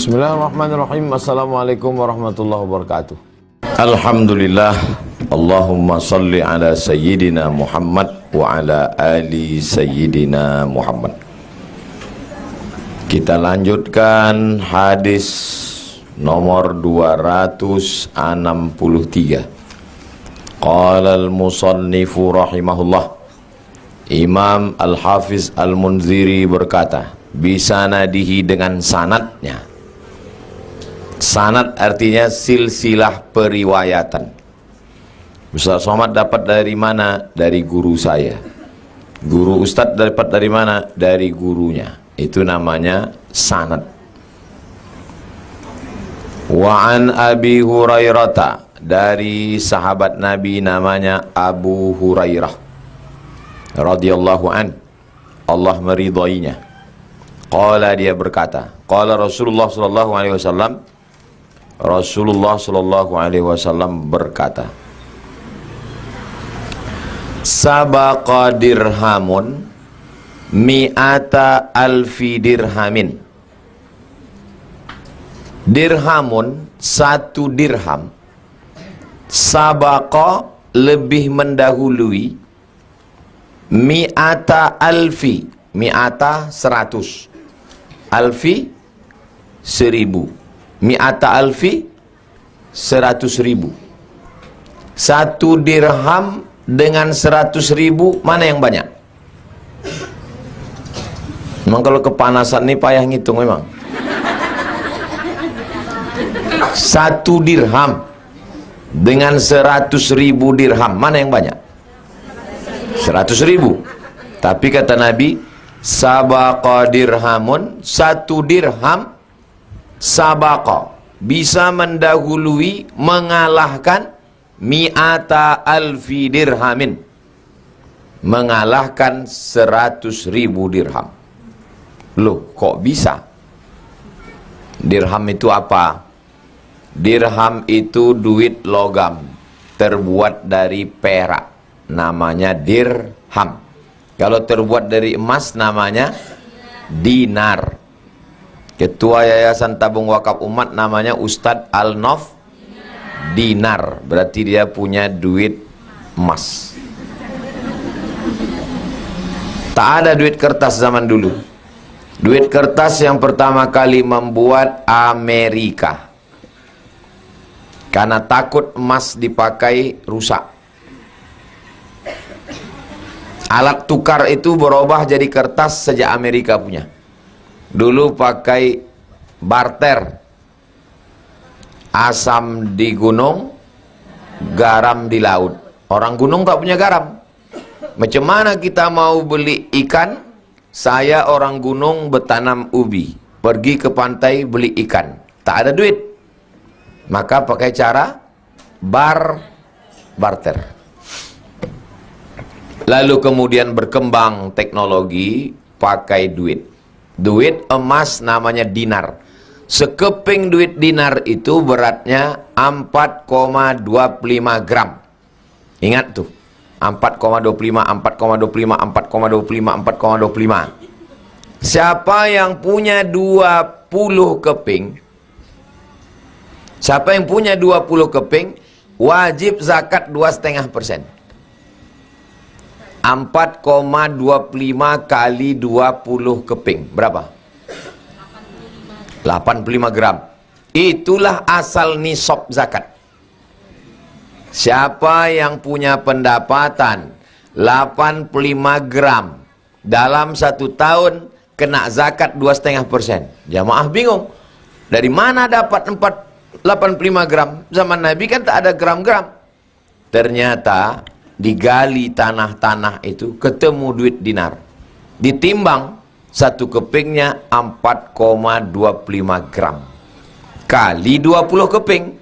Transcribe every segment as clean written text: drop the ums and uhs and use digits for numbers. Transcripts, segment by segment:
Bismillahirrahmanirrahim. Assalamualaikum warahmatullahi wabarakatuh. Alhamdulillah. Allahumma salli ala sayyidina Muhammad wa ala ali sayyidina Muhammad. Kita lanjutkan hadis nomor 263. Qala al-musannifu rahimahullah, Imam Al-Hafiz Al-Munziri berkata, bisanadihi, dengan sanadnya. Sanad artinya silsilah periwayatan. Ustaz Somad dapat dari mana? Dari guru saya. Guru Ustadz dapat dari mana? Dari gurunya. Itu namanya sanad. Wa an Abi Hurairah, dari sahabat Nabi namanya Abu Hurairah radhiyallahu an, Allah meridainya. Qala, dia berkata, qala Rasulullah sallallahu alaihi wasallam, Rasulullah sallallahu alaihi wasallam berkata, sabaqa dirhamun mi'ata alfi dirhamin. Dirhamun, satu dirham. Sabaqa, lebih mendahului. Mi'ata alfi, mi'ata 100, alfi 1000. Mi'ata alfi 100.000. Satu dirham dengan 100.000, mana yang banyak? Memang kalau kepanasan nih payah ngitung memang. Satu dirham dengan 100.000 dirham, mana yang banyak? 100.000. Tapi kata Nabi, sabaqa dirhamun, satu dirham, sabaqa, bisa mendahului, mengalahkan mi'ata alfi dirhamin, mengalahkan 100.000 dirham. Loh, kok bisa? Dirham itu apa? Dirham itu duit logam, terbuat dari perak, namanya dirham. Kalau terbuat dari emas namanya dinar. Ketua Yayasan Tabung Wakaf Umat namanya Ustadz Al-Nof Dinar, berarti dia punya duit emas. Tak ada duit kertas zaman dulu. Duit kertas yang pertama kali membuat Amerika, karena takut emas dipakai rusak. Alat tukar itu berubah jadi kertas sejak Amerika punya. Dulu pakai barter, asam di gunung, garam di laut. Orang gunung tak punya garam. Macam mana kita mau beli ikan? Saya orang gunung bertanam ubi, pergi ke pantai beli ikan, tak ada duit. Maka pakai cara barter. Lalu kemudian berkembang teknologi, pakai duit. Duit emas namanya dinar. Sekeping duit dinar itu beratnya 4,25 gram. Ingat tuh, 4,25, 4,25, 4,25, 4,25. Siapa yang punya 20 keping, siapa yang punya 20 keping, wajib zakat 2,5%. 4,25 kali 20 keping berapa? 85 gram. Itulah asal nisab zakat. Siapa yang punya pendapatan 85 gram dalam 1 tahun, kena zakat 2,5%. Jamaah bingung, dari mana dapat 85 gram? Zaman Nabi kan tak ada gram-gram. Ternyata digali tanah-tanah itu, ketemu duit dinar. Ditimbang, satu kepingnya 4,25 gram. Kali 20 keping,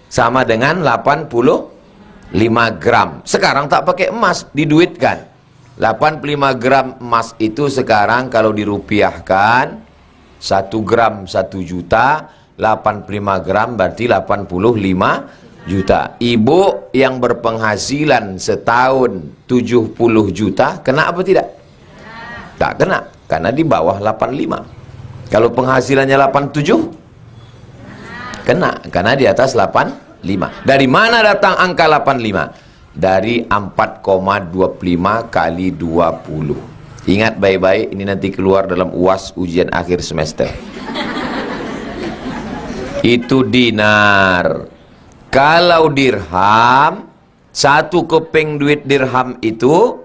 sama dengan 85 gram. Sekarang tak pakai emas, diduitkan. 85 gram emas itu sekarang kalau dirupiahkan, 1 gram 1 juta, 85 gram berarti 85 juta. Ibu yang berpenghasilan setahun 70 juta, kena apa tidak? Tak kena, karena di bawah 85. Kalau penghasilannya 87, Kena, karena di atas 85. Dari mana datang angka 85? Dari 4,25 kali 20. Ingat baik-baik, ini nanti keluar dalam UAS ujian akhir semester. Itu dinar. Kalau dirham, satu keping duit dirham itu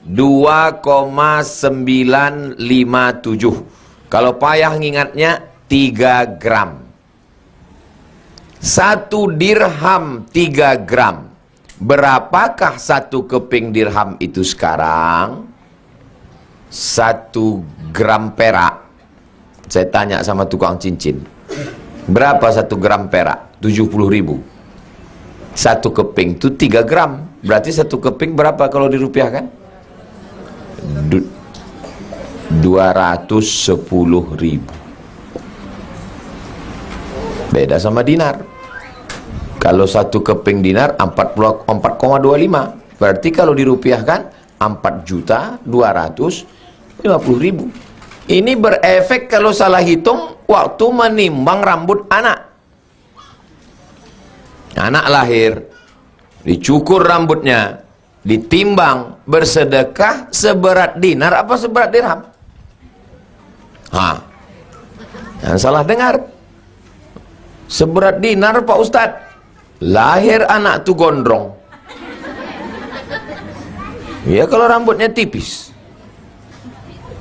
2,957. Kalau payah ngingatnya 3 gram. Satu dirham 3 gram. Berapakah satu keping dirham itu sekarang? 1 gram perak. Saya tanya sama tukang cincin, berapa 1 gram perak? 70.000. Satu keping itu 3 gram. Berarti satu keping berapa kalau dirupiahkan? 210.000. Beda sama dinar. Kalau satu keping dinar 4,25. Berarti kalau dirupiahkan 4.250.000. Ini berefek kalau salah hitung waktu menimbang rambut anak. Anak lahir, dicukur rambutnya, ditimbang, bersedekah seberat dinar apa seberat dirham? Jangan salah dengar. Seberat dinar Pak Ustadz. Lahir anak tuh gondrong. Ya kalau rambutnya tipis.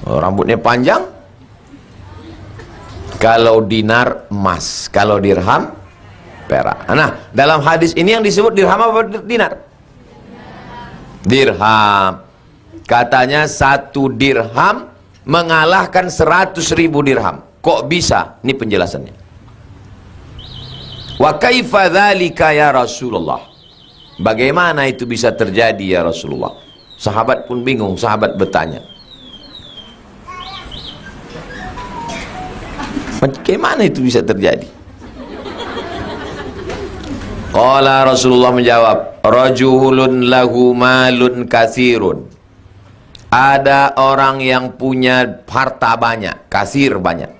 Kalau rambutnya panjang. Kalau dinar emas, kalau dirham perak. Nah, dalam hadis ini yang disebut dirham apa dinar? Dirham. Katanya 1 dirham mengalahkan 100.000 dirham. Kok bisa? Ini penjelasannya. Wa kaifa dzalika ya Rasulullah? Bagaimana itu bisa terjadi ya Rasulullah? Sahabat pun bingung, sahabat bertanya. Bagaimana itu bisa terjadi? Qala Rasulullah menjawab, rajulun lahu malun katsirun. Ada orang yang punya harta banyak, kasir banyak.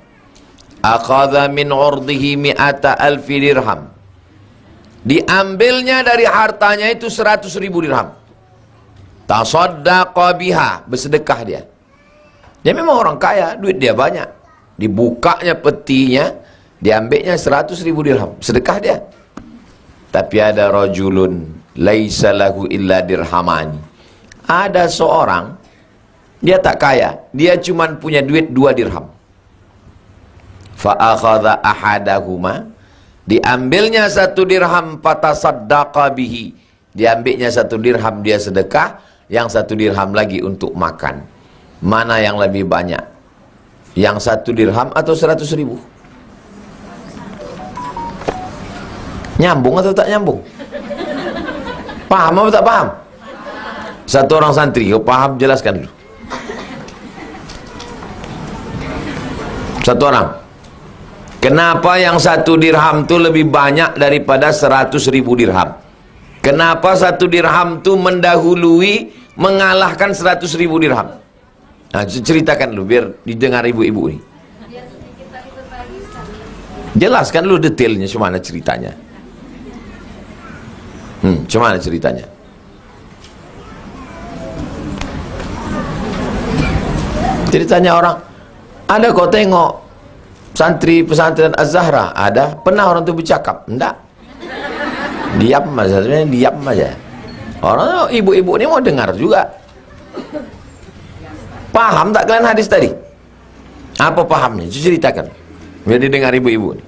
Akhadha min urdihi mi'ata alfi dirham. Diambilnya dari hartanya itu 100.000 dirham. Tasaddaqa biha, bersedekah dia. Dia memang orang kaya, duit dia banyak. Dibukanya petinya, diambilnya 100.000 dirham, sedekah dia. Tapi ada rajulun laisa lahu illa dirhamani. Ada seorang, dia tak kaya, dia cuma punya duit 2 dirham. Fa akhadha ahadahuma, diambilnya 1 dirham, fatasaddaqa bihi, diambilnya 1 dirham dia sedekah, yang 1 dirham lagi untuk makan. Mana yang lebih banyak? Yang 1 dirham atau 100.000? Nyambung atau tak nyambung? Paham atau tak paham? Satu orang santri, kau paham jelaskan dulu. Satu orang. Kenapa yang 1 dirham itu lebih banyak daripada 100.000 dirham? Kenapa 1 dirham itu mendahului, mengalahkan 100.000 dirham? Nah, ceritakan dulu biar didengar ibu-ibu ini. Jelaskan dulu detailnya, cemana ceritanya. Cemana ceritanya? Ceritanya orang, ada kau tengok santri pesantren Az-Zahra, ada pernah orang itu bercakap? Enggak. Diam aja, sebenarnya diam aja. Orang ibu-ibu ini mau dengar juga. Paham tak kalian hadis tadi? Apa pahamnya? Ceritakan biar didengar ibu-ibu ini.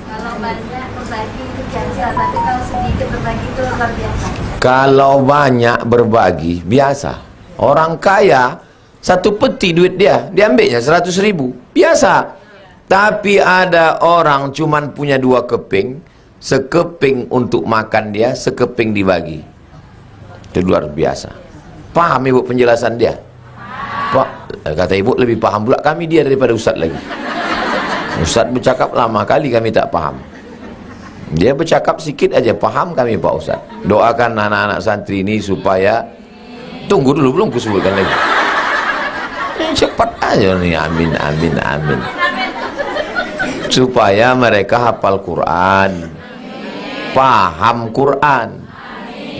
Kalau banyak berbagi itu biasa, tapi kalau sedikit berbagi itu luar biasa. Kalau banyak berbagi biasa. Orang kaya 1 peti duit dia, diambilnya 100.000, biasa. Tapi ada orang cuman punya 2 keping, sekeping untuk makan dia, sekeping dibagi. Itu luar biasa. Paham ibu penjelasan dia? Pak, kata ibu lebih paham pula kami dia daripada Ustaz lagi. Ustaz bercakap lama kali kami tak paham. Dia bercakap sikit aja paham kami Pak Ustaz. Doakan anak-anak santri ini supaya, tunggu dulu belum kusebutkan lagi. Cepat aja nih, amin amin amin. supaya mereka hafal Quran, paham Quran.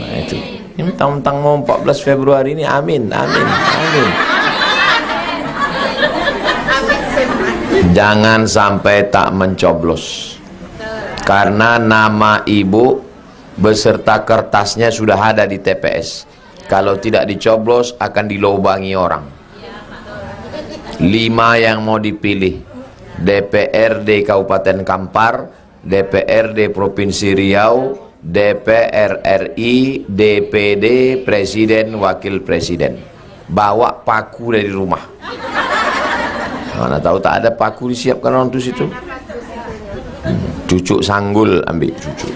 Nah itu, mentang-mentang mau 14 Februari ini, amin, amin, amin. Jangan sampai tak mencoblos, karena nama ibu beserta kertasnya sudah ada di TPS. Kalau tidak dicoblos akan dilobangi orang. 5 yang mau dipilih: DPRD Kabupaten Kampar, DPRD Provinsi Riau, DPR RI, DPD, Presiden, Wakil Presiden. Bawa paku dari rumah. Mana tahu tak ada paku disiapkan orang itu situ. Cucuk sanggul, ambil cucuk.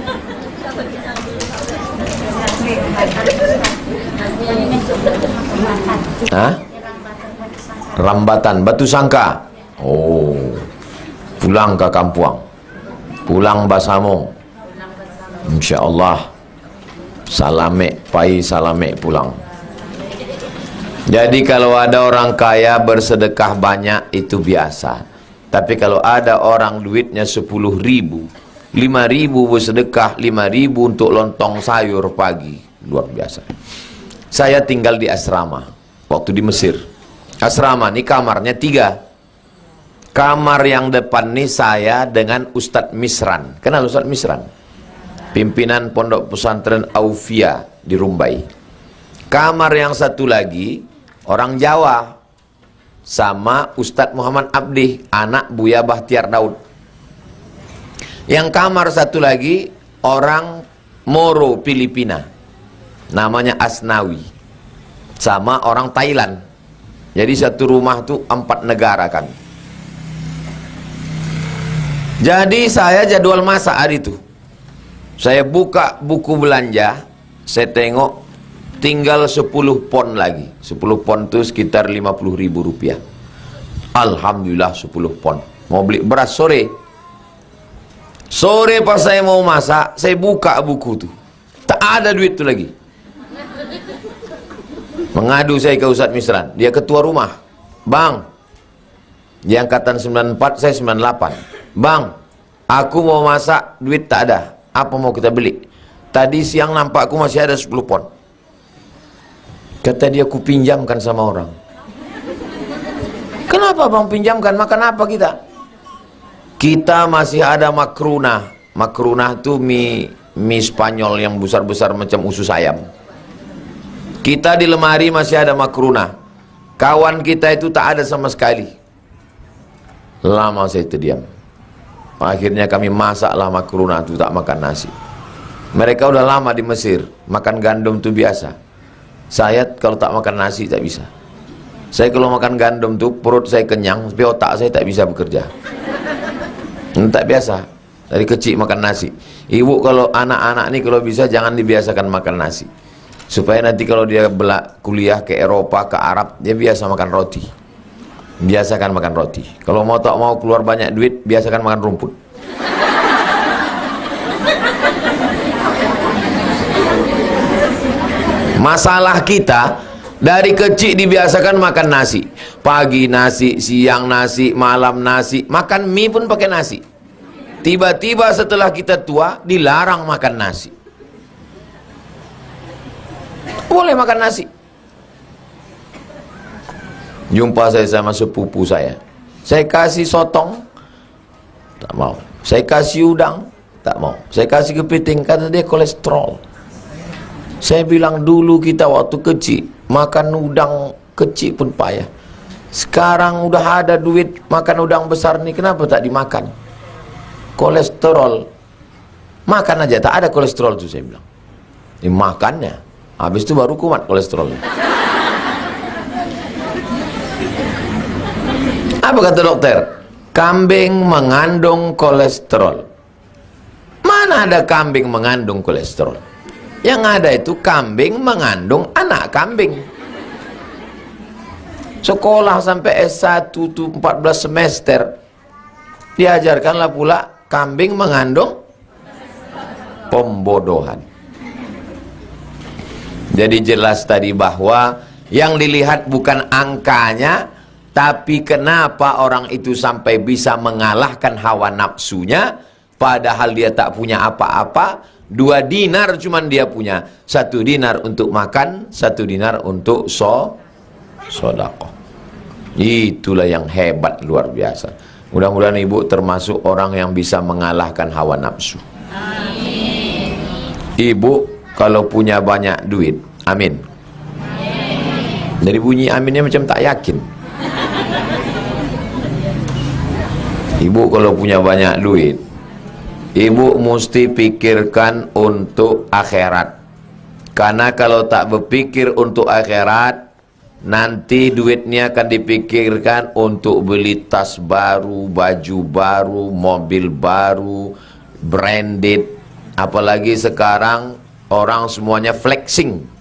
Hah? Rambatan, batu sangka. Oh, pulang ke Kampuang, pulang Basamo, insya Allah salame, pai salame pulang. Jadi kalau ada orang kaya bersedekah banyak itu biasa. Tapi kalau ada orang duitnya 10.000, 5.000 bersedekah, 5.000 untuk lontong sayur pagi, luar biasa. Saya tinggal di asrama waktu di Mesir. Asrama ini kamarnya 3. Kamar yang depan nih saya dengan Ustadz Misran. Kenal Ustadz Misran? Pimpinan Pondok Pesantren Aufia di Rumbai. Kamar yang satu lagi orang Jawa sama Ustadz Muhammad Abdi, anak Buya Bahtiar Daud. Yang kamar satu lagi orang Moro Filipina, namanya Asnawi, sama orang Thailand. Jadi satu rumah tuh 4 negara kan. Jadi saya jadwal masak hari itu. Saya buka buku belanja, saya tengok tinggal 10 pon lagi. 10 pon itu sekitar 50.000 rupiah. Alhamdulillah 10 pon. Mau beli beras sore. Sore pas saya mau masak, saya buka buku tuh. Tak ada duit tuh lagi. Mengadu saya ke Ustadz Misran. Dia ketua rumah. Bang, dia angkatan 94, saya 98. Bang, aku mau masak, duit tak ada. Apa mau kita beli? Tadi siang nampakku masih ada 10 pon. Kata dia, ku pinjamkan sama orang. Kenapa bang pinjamkan? Makan apa kita? Kita masih ada makruna. Makruna itu mie Spanyol yang besar-besar macam usus ayam. Kita di lemari masih ada makruna. Kawan kita itu tak ada sama sekali. Lama saya terdiam. Akhirnya kami masaklah makruna itu, tak makan nasi. Mereka udah lama di Mesir, makan gandum itu biasa. Saya kalau tak makan nasi tak bisa. Saya kalau makan gandum tuh perut saya kenyang, tapi otak saya tak bisa bekerja. Tak biasa. Dari kecil makan nasi. Ibu kalau anak-anak ini kalau bisa jangan dibiasakan makan nasi. Supaya nanti kalau dia kuliah ke Eropa, ke Arab, dia biasa makan roti. Biasakan makan roti. Kalau mau tak mau keluar banyak duit, biasakan makan rumput. Masalah kita dari kecil dibiasakan makan nasi. Pagi nasi, siang nasi, malam nasi. Makan mie pun pakai nasi. Tiba-tiba setelah kita tua dilarang makan nasi. Boleh makan nasi. Jumpa saya sama sepupu saya. Saya kasih sotong, tak mau. Saya kasih udang, tak mau. Saya kasih kepiting, kata dia kolesterol. Saya bilang dulu kita waktu kecil makan udang kecil pun payah. Sekarang udah ada duit makan udang besar nih, kenapa tak dimakan? Kolesterol. Makan aja, tak ada kolesterol tuh saya bilang. Ini makannya. Habis itu baru kumat kolesterol. Apa kata dokter? Kambing mengandung kolesterol. Mana ada kambing mengandung kolesterol? Yang ada itu kambing mengandung anak kambing. Sekolah sampai S1 tuh 14 semester. Diajarkanlah pula kambing mengandung pembodohan. Jadi jelas tadi bahwa yang dilihat bukan angkanya, Tapi kenapa orang itu sampai bisa mengalahkan hawa nafsunya, padahal dia tak punya apa-apa? 2 dinar cuman dia punya. 1 dinar untuk makan, 1 dinar untuk sedekah. Itulah yang hebat, luar biasa. Mudah-mudahan ibu termasuk orang yang bisa mengalahkan hawa nafsu. Amin. Ibu kalau punya banyak duit, amin. Dari bunyi aminnya macam tak yakin. Ibu kalau punya banyak duit, ibu mesti pikirkan untuk akhirat. Karena kalau tak berpikir untuk akhirat, nanti duitnya akan dipikirkan untuk beli tas baru, baju baru, mobil baru, branded. Apalagi sekarang orang semuanya flexing.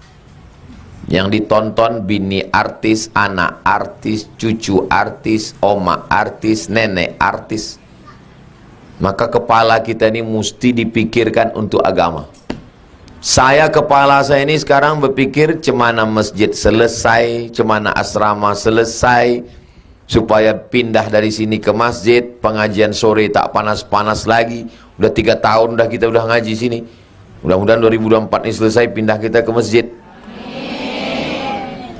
Yang ditonton bini artis, anak artis, cucu artis, oma artis, nenek artis. Maka kepala kita ini mesti dipikirkan untuk agama. Kepala saya ini sekarang berpikir cemana masjid selesai, cemana asrama selesai, supaya pindah dari sini ke masjid, pengajian sore tak panas-panas lagi. Udah 3 tahun dah kita udah ngaji sini. Mudah-mudahan 2024 ini selesai, pindah kita ke masjid.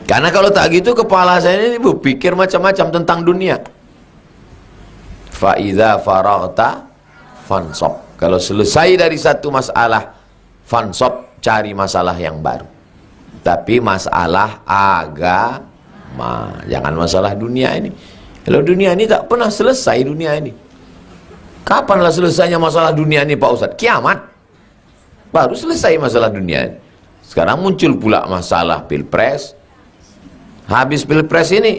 Karena kalau tak gitu kepala saya ini berpikir macam-macam tentang dunia. Fa idza faraghta fansab. Kalau selesai dari satu masalah, fansab, cari masalah yang baru. Tapi masalah agama, jangan masalah dunia ini. Kalau dunia ini tak pernah selesai dunia ini. Kapanlah selesainya masalah dunia ini Pak Ustadz? Kiamat. Baru selesai masalah dunia ini. Sekarang muncul pula masalah pilpres. Habis pilpres ini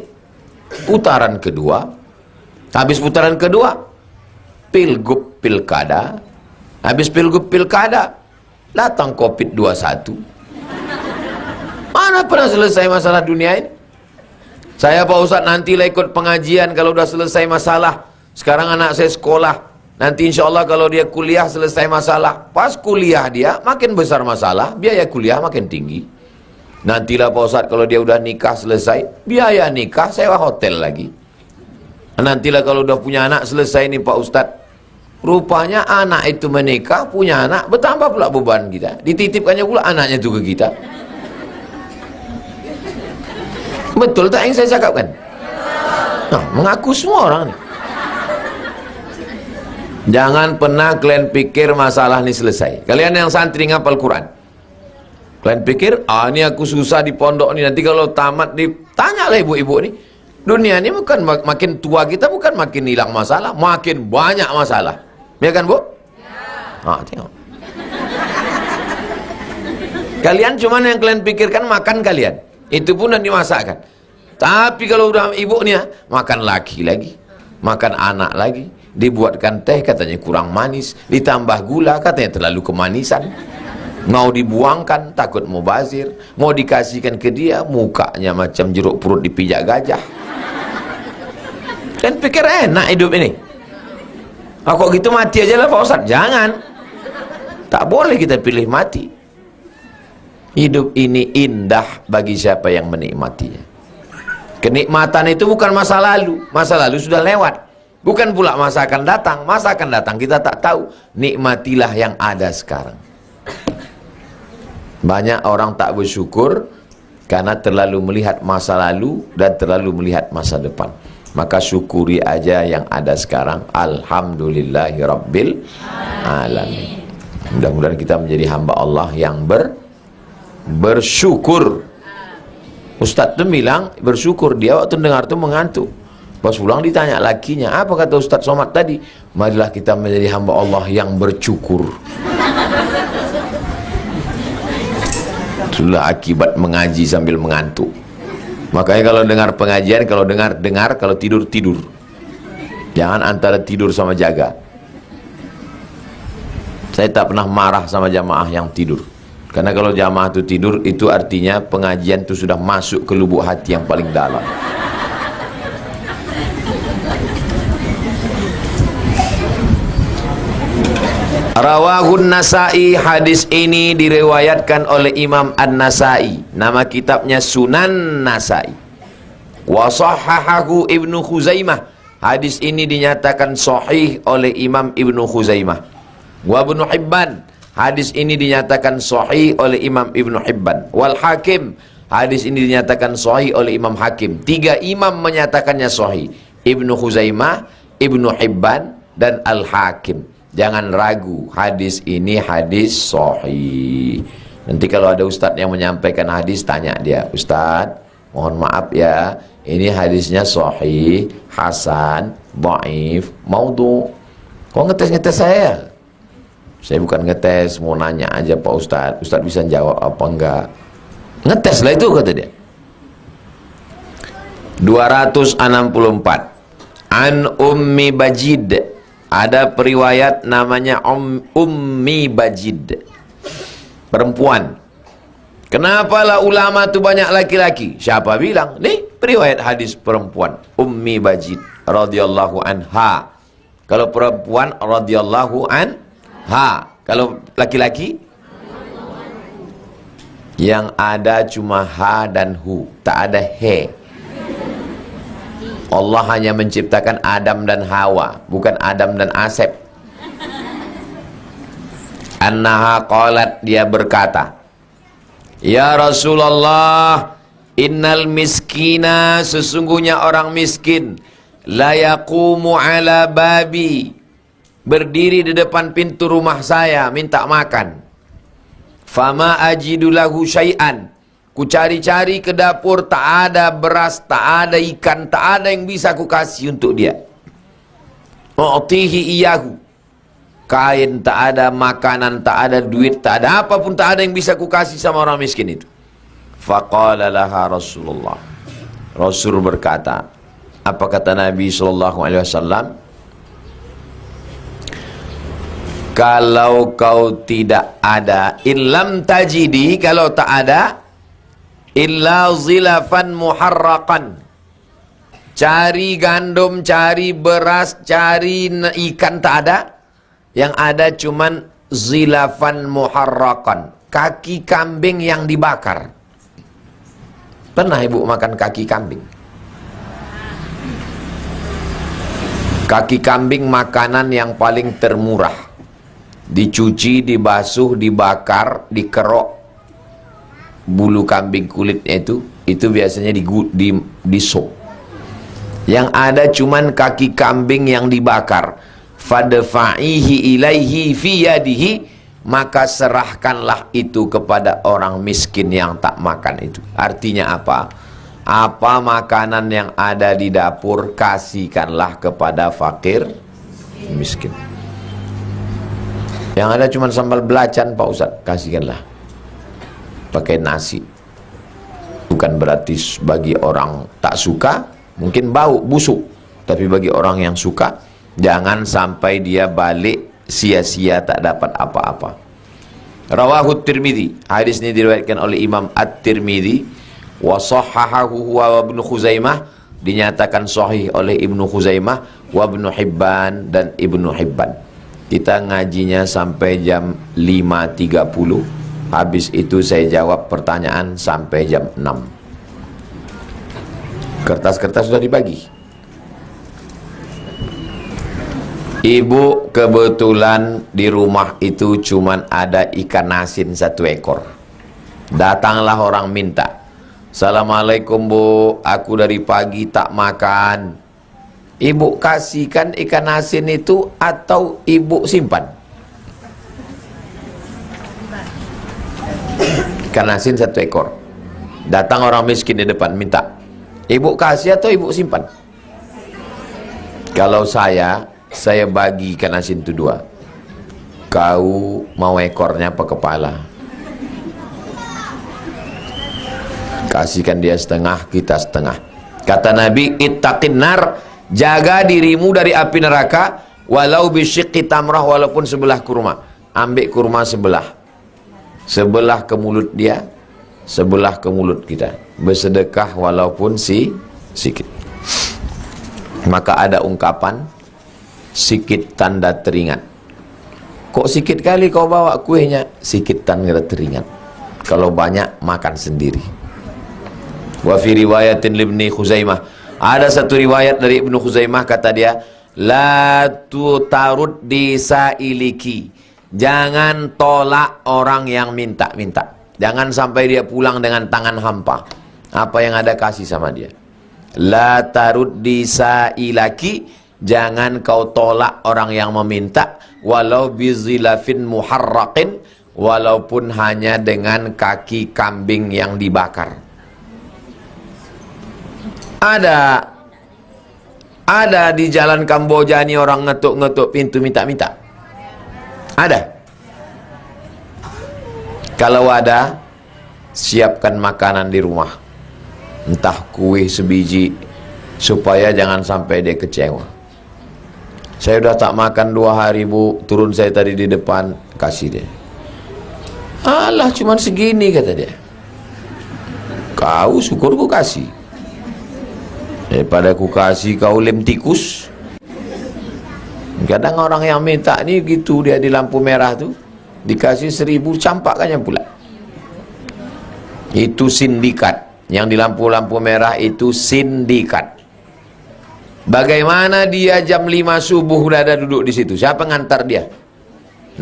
putaran kedua. Habis putaran kedua pilgub pilkada. Habis pilgub pilkada datang COVID-21. Mana pernah selesai masalah dunia ini? Saya Pak Ustadz nantilah ikut pengajian kalau udah selesai masalah. Sekarang anak saya sekolah. Nanti insya Allah kalau dia kuliah selesai masalah. Pas kuliah dia makin besar masalah, biaya kuliah makin tinggi. Nantilah Pak Ustadz kalau dia udah nikah selesai, biaya nikah sewa hotel lagi. Nantilah kalau udah punya anak selesai nih Pak Ustadz, rupanya anak itu menikah, punya anak, bertambah pula beban kita. Dititipkannya pula anaknya itu ke kita. Betul tak yang saya cakapkan? Nah, mengaku semua orang nih. Jangan pernah kalian pikir masalah ini selesai. Kalian yang santri ngapal Quran, kalian pikir, ini aku susah di pondok ini, nanti kalau tamat ditanyalah ibu-ibu nih. Dunia ini bukan makin tua kita bukan makin hilang masalah, makin banyak masalah. Ya kan, Bu? Ya. Tengok. Kalian cuman yang kalian pikirkan makan kalian. Itu pun yang dimasakkan. Tapi kalau udah ibu nih, makan laki lagi, makan anak lagi, dibuatkan teh katanya kurang manis, ditambah gula katanya terlalu kemanisan. Mau dibuangkan takut mubazir, mau dikasihkan ke dia mukanya macam jeruk purut dipijak gajah. Dan pikir enak hidup ini. Kok gitu mati aja lah Pak Ustadz. Jangan. Tak boleh kita pilih mati. Hidup ini indah bagi siapa yang menikmatinya. Kenikmatan itu bukan masa lalu. Masa lalu sudah lewat. Bukan pula masa akan datang. Masa akan datang kita tak tahu. Nikmatilah yang ada sekarang. Banyak orang tak bersyukur karena terlalu melihat masa lalu dan terlalu melihat masa depan. Maka syukuri aja yang ada sekarang. Alhamdulillahirabbil alamin. Mudah-mudahan kita menjadi hamba Allah yang bersyukur. Ustadz tu bilang bersyukur. Dia waktu dengar tu mengantuk. Pas pulang ditanya lakinya, apa kata Ustadz Somad tadi? Marilah kita menjadi hamba Allah yang bersyukur. Itulah akibat mengaji sambil mengantuk. Makanya kalau dengar pengajian, kalau dengar, kalau tidur. Jangan antara tidur sama jaga. Saya tak pernah marah sama jamaah yang tidur. Karena kalau jamaah itu tidur, itu artinya pengajian itu sudah masuk ke lubuk hati yang paling dalam. Rawahun Nasai, hadis ini diriwayatkan oleh Imam An-Nasai. Nama kitabnya Sunan Nasai. Wa sahhahahu Ibnu Khuzaimah. Hadis ini dinyatakan sahih oleh Imam Ibnu Khuzaimah. Wa Ibnu Hibban. Hadis ini dinyatakan sahih oleh Imam Ibnu Hibban. Wal Hakim. Hadis ini dinyatakan sahih oleh Imam Hakim. 3 imam menyatakannya sahih. Ibnu Khuzaimah, Ibnu Hibban, dan Al Hakim. Jangan ragu, hadis ini hadis sahih. Nanti kalau ada ustadz yang menyampaikan hadis, tanya dia, Ustadz, mohon maaf ya, ini hadisnya sahih, hasan, dhaif, maudhu. Kok ngetes-ngetes saya? Saya bukan ngetes, mau nanya aja Pak Ustadz. Ustadz bisa jawab apa enggak? Ngetes lah itu, kata dia. 264. An Ummi Bajid. Ada periwayat namanya Ummi Bajid, perempuan. Kenapalah ulama itu banyak laki-laki? Siapa bilang? Nih periwayat hadis perempuan, Ummi Bajid radhiyallahu anha. Kalau perempuan radhiyallahu anha, kalau laki-laki yang ada cuma ha dan hu, tak ada he. Allah hanya menciptakan Adam dan Hawa, bukan Adam dan Asep. Annaha qalat, dia berkata, Ya Rasulullah, innal miskina, sesungguhnya orang miskin, la yaqumu ala babi, berdiri di depan pintu rumah saya minta makan. Fama ajidu lahu syai'an, ku cari-cari ke dapur, tak ada beras, tak ada ikan, tak ada yang bisa ku kasih untuk dia. Mu'tihi iyahu, kain tak ada, makanan tak ada, duit tak ada, apapun tak ada yang bisa ku kasih sama orang miskin itu. Faqala laha Rasulullah, Rasul berkata, apa kata Nabi SAW? Kalau kau tidak ada, illam tajidi, kalau tak ada, illa zilafan muharraqan, cari gandum, cari beras, cari ikan, tak ada. Yang ada cuman zilafan muharraqan, kaki kambing yang dibakar. Pernah ibu makan kaki kambing? Kaki kambing makanan yang paling termurah. Dicuci, dibasuh, dibakar, dikerok bulu kambing kulitnya itu biasanya di sop. Yang ada cuman kaki kambing yang dibakar. Fadfa'ihi ilaihi fi yadihi, maka serahkanlah itu kepada orang miskin yang tak makan itu. Artinya apa? Apa makanan yang ada di dapur, kasihkanlah kepada fakir miskin. Yang ada cuma sambal belacan Pak Ustadz, kasihkanlah pakai nasi. Bukan berarti bagi orang tak suka, mungkin bau, busuk. Tapi bagi orang yang suka, jangan sampai dia balik sia-sia tak dapat apa-apa. Rawahu Tirmidzi, hadis ini diriwayatkan oleh Imam At-Tirmidzi. Wa sahhahahu wa Ibnu Khuzaimah, dinyatakan sahih oleh Ibnu Khuzaimah, wa Ibnu Hibban, dan Ibnu Hibban. Kita ngajinya sampai jam 5.30. Habis itu saya jawab pertanyaan sampai jam 6. Kertas-kertas sudah dibagi. Ibu kebetulan di rumah itu cuman ada ikan asin 1 ekor. Datanglah orang minta, Assalamualaikum Bu, aku dari pagi tak makan. Ibu kasihkan ikan asin itu atau ibu simpan? Ikan asin 1 ekor. Datang orang miskin di depan minta, ibu kasih atau ibu simpan? Kalau saya bagi ikan asin itu 2. Kau mau ekornya apa kepala? Kasihkan dia setengah, kita setengah. Kata Nabi, ittaqin nar, jaga dirimu dari api neraka, walau bisyiqqi tamrah, walaupun sebelah kurma. Ambil kurma sebelah ke mulut dia, sebelah ke mulut kita. Bersedekah walaupun sikit. Maka ada ungkapan, sikit tanda teringat. Kok sikit kali kau bawa kuenya? Sikit tanda teringat. Kalau banyak, makan sendiri. Wa fi riwayatin Ibnu Khuzaimah, ada satu riwayat dari Ibnu Khuzaimah, kata dia, la tutarud disailiki, jangan tolak orang yang minta-minta. Jangan sampai dia pulang dengan tangan hampa. Apa yang ada kasih sama dia. La tarud disailaki, jangan kau tolak orang yang meminta, walau bizilafin muharraqin, walaupun hanya dengan kaki kambing yang dibakar. Ada di jalan Kamboja ini orang ngetuk-ngetuk pintu minta-minta. Ada. Kalau ada, siapkan makanan di rumah. Entah kue sebiji, supaya jangan sampai dia kecewa. Saya udah tak makan 2 hari bu, turun saya tadi di depan, kasih dia. Alah cuman segini, kata dia. Kau syukur ku kasih, daripada ku kasih kau lem tikus. Kadang orang yang minta ni gitu, dia di lampu merah tu dikasih 1000, campakkannya pula. Itu sindikat. Yang di lampu-lampu merah itu sindikat. Bagaimana dia jam 5 subuh udah ada duduk di situ? Siapa ngantar dia?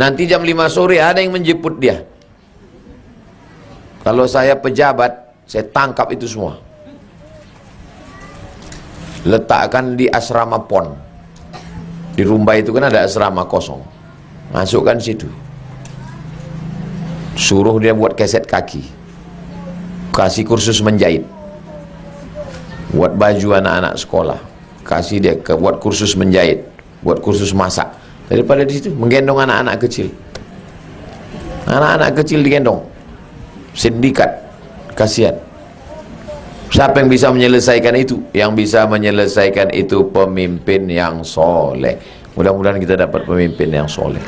Nanti jam 5 sore ada yang menjemput dia. Kalau saya pejabat, saya tangkap itu semua. Letakkan di asrama PON. Di Rumbai itu kan ada asrama kosong. Masukkan situ. Suruh dia buat keset kaki. Kasih kursus menjahit. Buat baju anak-anak sekolah. Kasih dia buat kursus menjahit. Buat kursus masak. Daripada di situ menggendong anak-anak kecil. Anak-anak kecil digendong. Sindikat. Kasihan. Siapa yang bisa menyelesaikan itu? Yang bisa menyelesaikan itu pemimpin yang soleh. Mudah-mudahan kita dapat pemimpin yang soleh.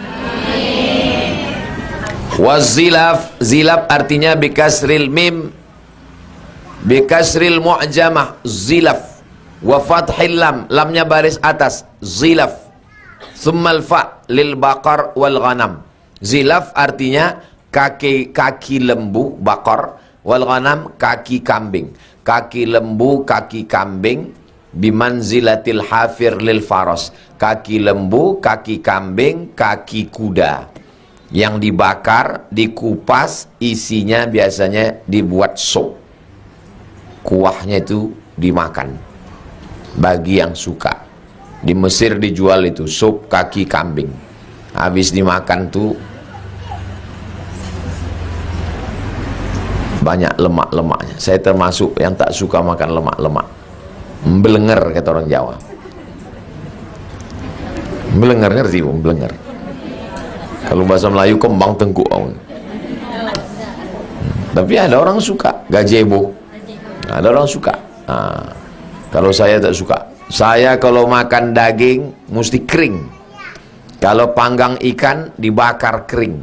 Wazilaf, zilaf artinya bikasril mim, bikasril mu'jamah, zilaf. Wa fathil lam, lamnya baris atas, zilaf. Thummal fa lil baqar wal ghanam. Zilaf artinya kaki lembu, bakar, wal ghanam kaki kambing. Kaki lembu, kaki kambing, bimanzilatil hafir lil faros. Kaki lembu, kaki kambing, kaki kuda. Yang dibakar, dikupas, isinya biasanya dibuat sup. Kuahnya itu dimakan. Bagi yang suka. Di Mesir dijual itu sup kaki kambing. Habis dimakan tuh banyak lemak-lemaknya. Saya termasuk yang tak suka makan lemak-lemak. Mbelenger kata orang Jawa. Mbelenger, ngerti bu? Mbelenger. Kalau bahasa Melayu kembang tengkuk. Tapi ada orang suka gazebo. Ada orang suka. Nah, kalau saya tak suka. Saya kalau makan daging mesti kering. Kalau panggang ikan dibakar kering.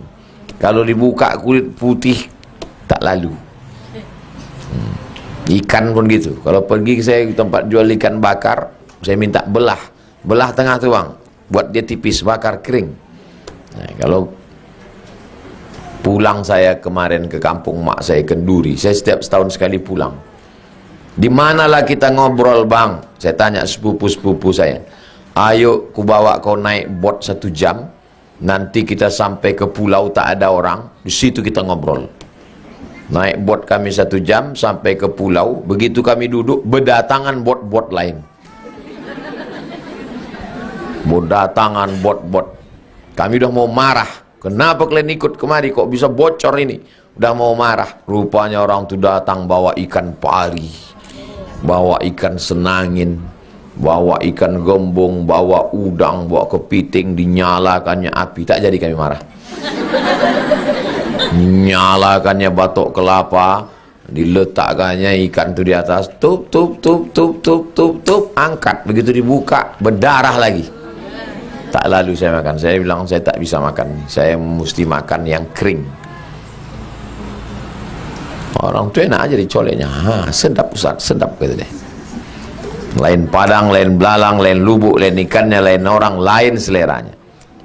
Kalau dibuka kulit putih tak lalu. Ikan pun gitu. Kalau pergi saya ke tempat jual ikan bakar, saya minta belah tengah tu bang, buat dia tipis, bakar kering. Nah, kalau pulang saya kemarin ke kampung mak saya Kenduri, saya setiap setahun sekali pulang. Di manalah kita ngobrol bang? Saya tanya sepupu-sepupu saya. Ayo ku bawa kau naik bot 1 jam, nanti kita sampai ke pulau tak ada orang, di situ kita ngobrol. Naik bot kami 1 jam sampai ke pulau, begitu kami duduk berdatangan bot-bot lain. Berdatangan bot-bot. Kami udah mau marah. Kenapa kalian ikut kemari? Kok bisa bocor ini? Udah mau marah. Rupanya orang tu datang bawa ikan pari, bawa ikan senangin, bawa ikan gembung, bawa udang, bawa kepiting, dinyalakannya api. Tak jadi kami marah. Nyalakannya batok kelapa, diletakkannya ikan tu di atas, tup, angkat. Begitu dibuka, berdarah lagi. Tak lalu saya makan. Saya bilang saya tak bisa makan. Saya mesti makan yang kering. Orang tu enak aja dicoleknya. Sedap Ustaz, sedap kata dia. Lain Padang, lain belalang, lain lubuk, lain ikannya, lain orang, lain seleranya.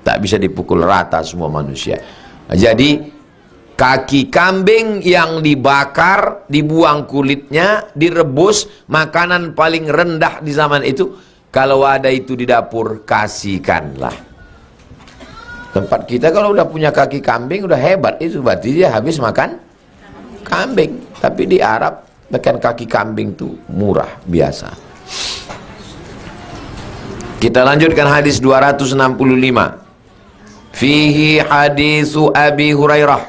Tak bisa dipukul rata semua manusia. Jadi Kaki kambing yang dibakar, dibuang kulitnya, direbus, makanan paling rendah di zaman itu. Kalau ada itu di dapur, kasihkanlah. Tempat kita kalau udah punya kaki kambing udah hebat, itu berarti dia habis makan kambing. Tapi di Arab makan kaki kambing itu murah biasa. Kita lanjutkan hadis 265. Fihi hadisu Abi Hurairah,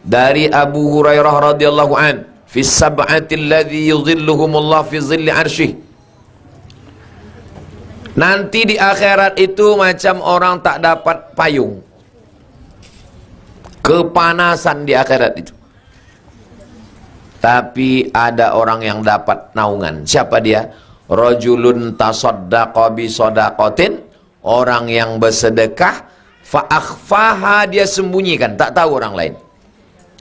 dari Abu Hurairah radhiyallahu an, fi sab'ati alladhi yudhilluhumullah fi dhilli arsyih. Nanti di akhirat itu macam orang tak dapat payung. Kepanasan di akhirat itu. Tapi ada orang yang dapat naungan. Siapa dia? Rajulun tasaddaqa bi sadaqatin, orang yang bersedekah, fa akhfaha, dia sembunyikan, tak tahu orang lain.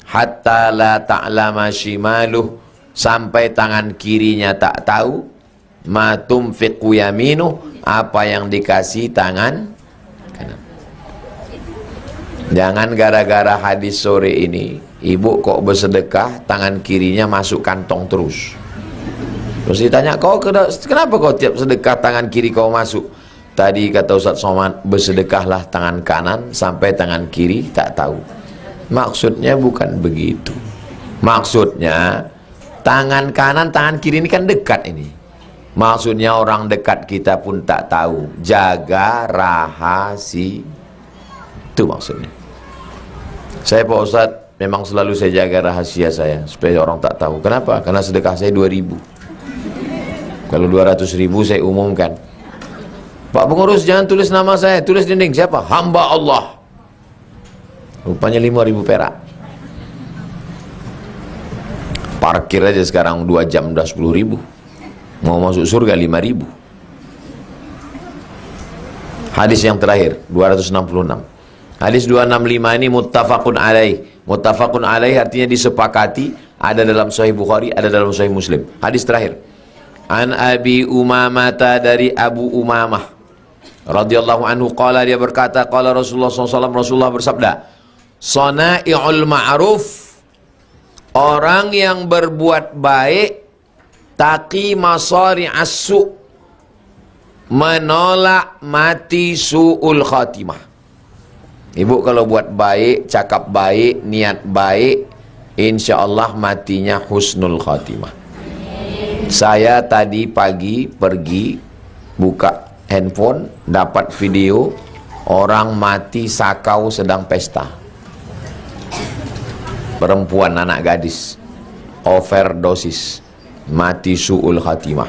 Hatta la ta'lama shimaluh, sampai tangan kirinya tak tahu, ma tunfiqu yaminuh, apa yang dikasih tangan kanan. Jangan gara-gara hadis sore ini ibu kok bersedekah tangan kirinya masuk kantong terus. Terus ditanya, kau kenapa kau tiap sedekah tangan kiri kau masuk? Tadi kata Ustaz Somad, bersedekahlah tangan kanan sampai tangan kiri tak tahu. Maksudnya bukan begitu. Maksudnya tangan kanan, tangan kiri ini kan dekat ini. Maksudnya orang dekat kita pun tak tahu. Jaga rahasia. Itu maksudnya. Saya Pak Ustadz, memang selalu saya jaga rahasia saya supaya orang tak tahu. Kenapa? Karena sedekah saya 2.000. Kalau 200.000 saya umumkan. Pak pengurus jangan tulis nama saya, tulis dinding. Siapa? Hamba Allah. Rupanya 5.000 perak. Parkir aja sekarang 2 jam udah 10.000. Mau masuk surga 5.000. Hadis yang terakhir 266. Hadis 265 ini muttafaqun alaih. Muttafaqun alaih artinya disepakati, ada dalam Sahih Bukhari, ada dalam Sahih Muslim. Hadis terakhir. An Abi Umamah, dari Abu Umamah radhiyallahu anhu, qala, dia berkata, qala Rasulullah SAW, Rasulullah bersabda, Sana'i'ul ma'ruf, orang yang berbuat baik, taqi masari as-su', menolak mati su'ul khatimah. Ibu kalau buat baik, cakap baik, niat baik, insya Allah matinya husnul khatimah. Saya tadi pagi pergi buka handphone, dapat video orang mati sakau sedang pesta. Perempuan, anak gadis, overdosis, mati su'ul khatimah.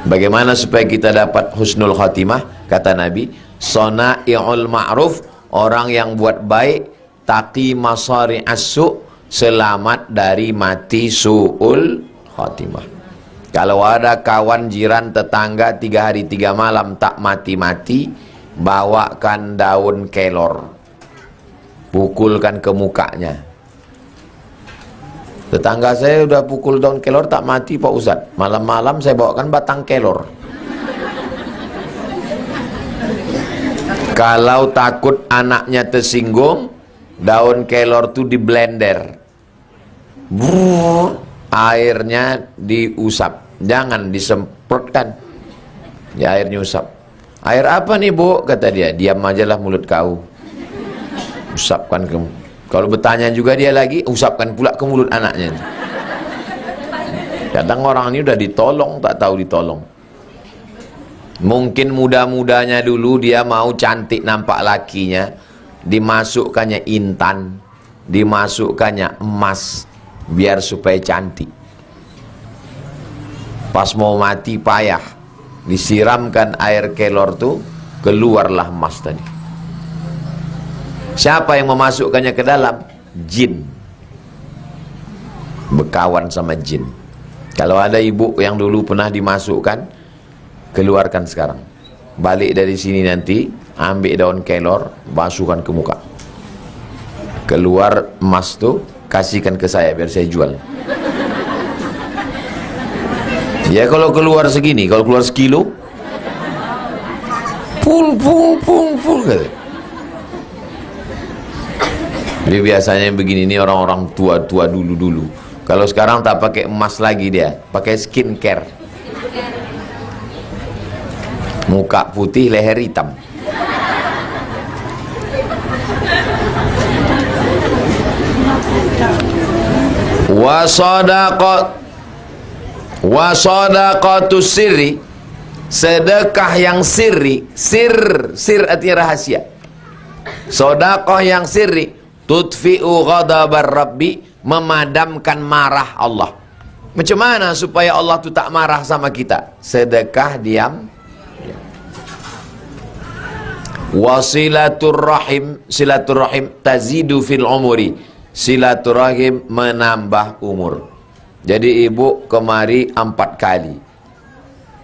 Bagaimana supaya kita dapat husnul khatimah? Kata Nabi, Sana'i'ul ma'ruf, orang yang buat baik, taqi masari as-su', selamat dari mati su'ul khatimah. Kalau ada kawan, jiran, tetangga 3 hari 3 malam tak mati-mati, bawakan daun kelor, pukulkan ke mukanya. Tetangga saya udah pukul daun kelor tak mati Pak Ustadz, malam-malam saya bawakan batang kelor. Kalau takut anaknya tersinggung, daun kelor itu di blender, airnya diusap, jangan disemprotkan, ya, airnya usap. Air apa nih Bu? Kata dia, diam aja lah mulut kau, usapkan ke. Kalau bertanya juga dia lagi, usapkan pula ke mulut anaknya. Kadang orang ini udah ditolong, tak tahu ditolong. Mungkin muda-mudanya dulu dia mau cantik nampak lakinya, dimasukkannya intan, dimasukkannya emas, biar supaya cantik. Pas mau mati payah, disiramkan air kelor tuh, keluarlah emas tadi. Siapa yang memasukkannya ke dalam? Jin. Berkawan sama jin. Kalau ada ibu yang dulu pernah dimasukkan, keluarkan sekarang. Balik dari sini nanti, ambil daun kelor, basuhkan ke muka. Keluar emas tuh, kasihkan ke saya biar saya jual. Ya kalau keluar segini, kalau keluar sekilo, full. Jadi biasanya begini ini orang-orang tua-tua dulu-dulu. Kalau sekarang tak pakai emas lagi dia, pakai skincare. Muka putih, leher hitam. Wasadaqatus sirri, sedekah yang sirri. Sir artinya rahasia. Sedekah yang sirri tudfi'u ghadabar rabbi, memadamkan marah Allah. Macam mana supaya Allah tu tak marah sama kita? Sedekah diam. Wasilaturrahim, silaturrahim tazidu fil umuri, silaturrahim menambah umur. Jadi ibu kemari 4 kali,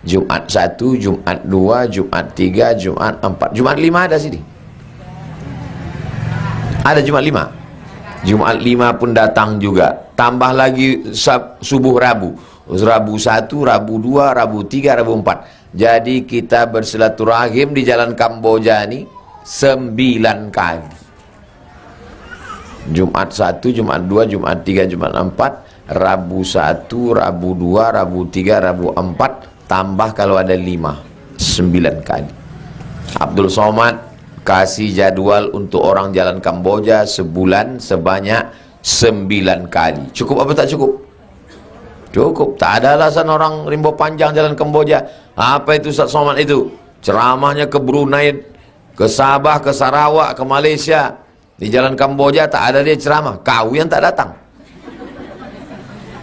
Jumat 1, Jumat 2, Jumat 3, Jumat 4, Jumat 5 ada sini? Ada Jumat 5? Jumat 5 pun datang juga. Tambah lagi subuh Rabu, Rabu 1, Rabu 2, Rabu 3, Rabu 4. Jadi kita bersilaturahim di Jalan Kamboja ini 9 kali. Jumat 1, Jumat 2, Jumat 3, Jumat 4, Rabu 1, Rabu 2, Rabu 3, Rabu 4, tambah kalau ada 5, 9 kali. Abdul Somad kasih jadwal untuk orang Jalan Kamboja sebulan sebanyak 9 kali. Cukup apa tak cukup? Cukup. Tak ada alasan orang Rimbo Panjang Jalan Kamboja. Apa itu Ustaz Somad itu? Ceramahnya ke Brunei, ke Sabah, ke Sarawak, ke Malaysia. Di Jalan Kamboja tak ada dia ceramah. Kau yang tak datang.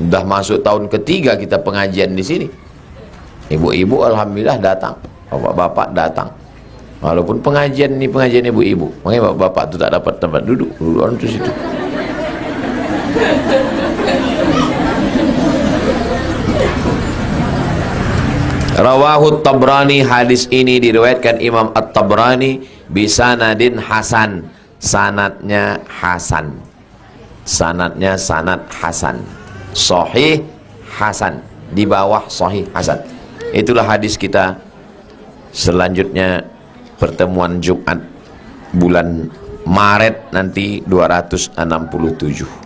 Sudah masuk tahun ketiga kita pengajian di sini. Ibu-ibu alhamdulillah datang, bapak-bapak datang. Walaupun pengajian ini pengajian ibu-ibu, makanya bapak-bapak tu tak dapat tempat duduk, duduk di situ. Rawahu Tabrani, hadis ini diriwayatkan Imam At-Tabrani bisanadin hasan, sanadnya hasan, sanadnya sanad hasan, sahih hasan, di bawah sahih hasan. Itulah hadis kita. Selanjutnya pertemuan Jumat bulan Maret nanti 267.